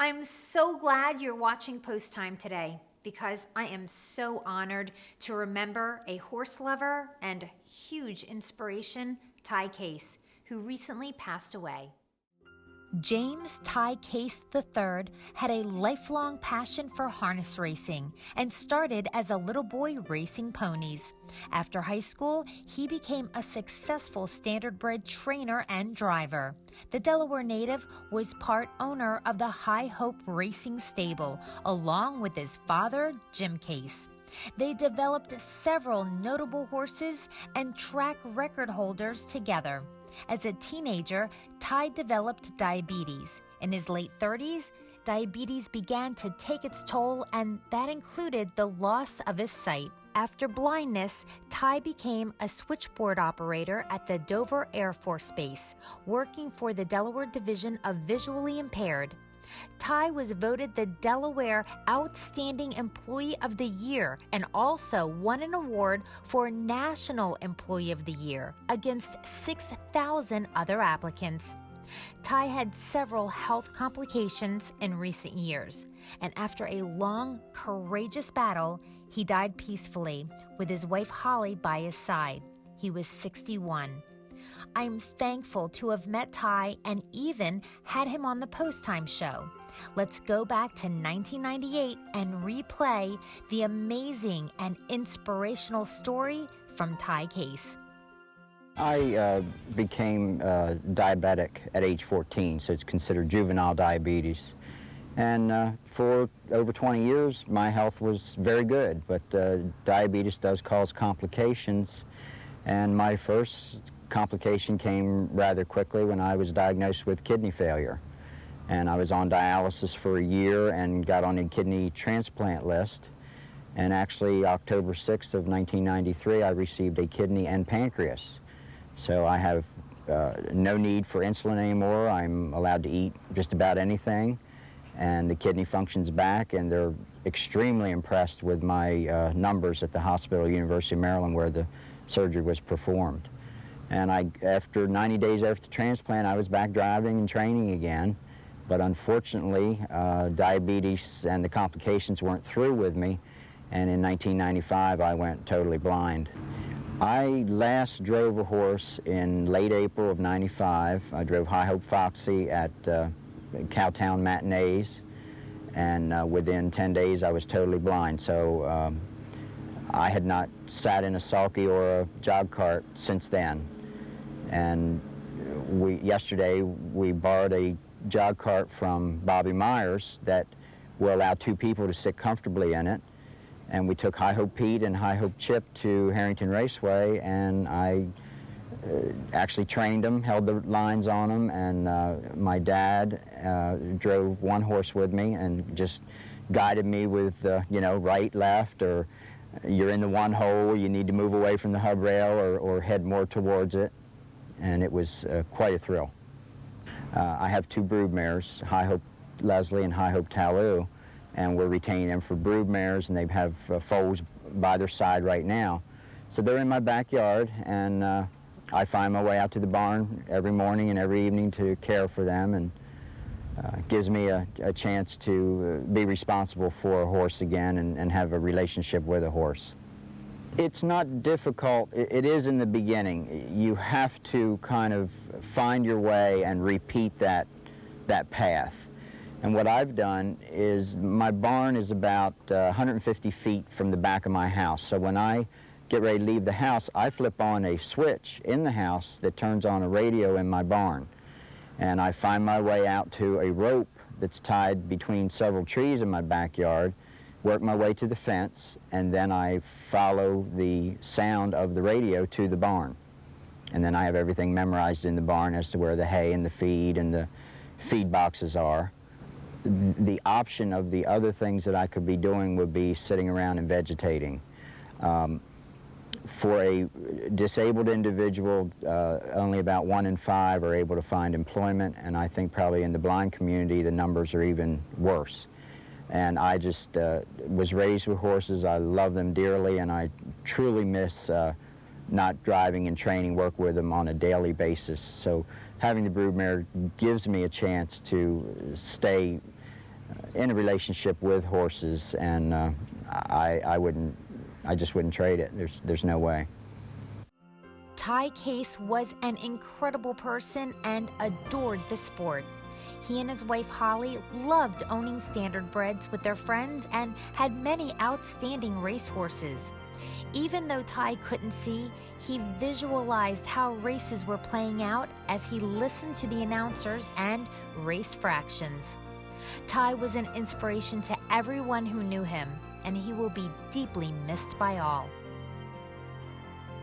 I'm so glad you're watching Post Time today because I am so honored to remember a horse lover and huge inspiration, Ty Case, who recently passed away. James Ty Case III had a lifelong passion for harness racing and started as a little boy racing ponies. After high school, he became a successful standardbred trainer and driver. The Delaware native was part owner of the High Hope Racing Stable, along with his father, Jim Case. They developed several notable horses and track record holders together. As a teenager, Ty developed diabetes. In his late 30s, diabetes began to take its toll, and that included the loss of his sight. After blindness, Ty became a switchboard operator at the Dover Air Force Base, working for the Delaware Division of Visually Impaired. Ty was voted the Delaware Outstanding Employee of the Year and also won an award for National Employee of the Year against 6,000 other applicants. Ty had several health complications in recent years, and after a long, courageous battle, he died peacefully with his wife Holly by his side. He was 61. I'm thankful to have met Ty and even had him on the Post Time show. Let's go back to 1998 and replay the amazing and inspirational story from Ty Case. I became diabetic at age 14, so it's considered juvenile diabetes. And for over 20 years, my health was very good, but diabetes does cause complications. And my first complication came rather quickly when I was diagnosed with kidney failure. And I was on dialysis for a year and got on a kidney transplant list. And actually, October 6th of 1993, I received a kidney and pancreas. So I have no need for insulin anymore. I'm allowed to eat just about anything. And the kidney functions back, and they're extremely impressed with my numbers at the hospital, University of Maryland, where the surgery was performed. And after 90 days after the transplant, I was back driving and training again. But unfortunately, diabetes and the complications weren't through with me. And in 1995, I went totally blind. I last drove a horse in late April of '95. I drove High Hope Foxy at Cowtown Matinees. And within 10 days, I was totally blind. So I had not sat in a sulky or a jog cart since then. And yesterday we borrowed a jog cart from Bobby Myers that will allow two people to sit comfortably in it. And we took High Hope Pete and High Hope Chip to Harrington Raceway, and I actually trained them, held the lines on them, and my dad drove one horse with me and just guided me with, right, left, or you're in the one hole, you need to move away from the hub rail or head more towards it. And it was quite a thrill. I have two brood mares, High Hope Leslie and High Hope Taloo, and we're retaining them for brood mares, and they have foals by their side right now. So they're in my backyard, and I find my way out to the barn every morning and every evening to care for them, and gives me a chance to be responsible for a horse again and have a relationship with a horse. It's not difficult. It is in the beginning. You have to kind of find your way and repeat that path. And what I've done is my barn is about 150 feet from the back of my house. So when I get ready to leave the house, I flip on a switch in the house that turns on a radio in my barn. And I find my way out to a rope that's tied between several trees in my backyard, work my way to the fence, and then I follow the sound of the radio to the barn. And then I have everything memorized in the barn as to where the hay and the feed and the feed boxes are. The option of the other things that I could be doing would be sitting around and vegetating. For a disabled individual, only about 1 in 5 are able to find employment, and I think probably in the blind community the numbers are even worse. And I just was raised with horses. I love them dearly, and I truly miss not driving and training work with them on a daily basis. So having the broodmare gives me a chance to stay in a relationship with horses, and I just wouldn't trade it. There's no way. Ty Case was an incredible person and adored the sport. He and his wife Holly loved owning Standardbreds with their friends and had many outstanding racehorses. Even though Ty couldn't see, he visualized how races were playing out as he listened to the announcers and race fractions. Ty was an inspiration to everyone who knew him, and he will be deeply missed by all.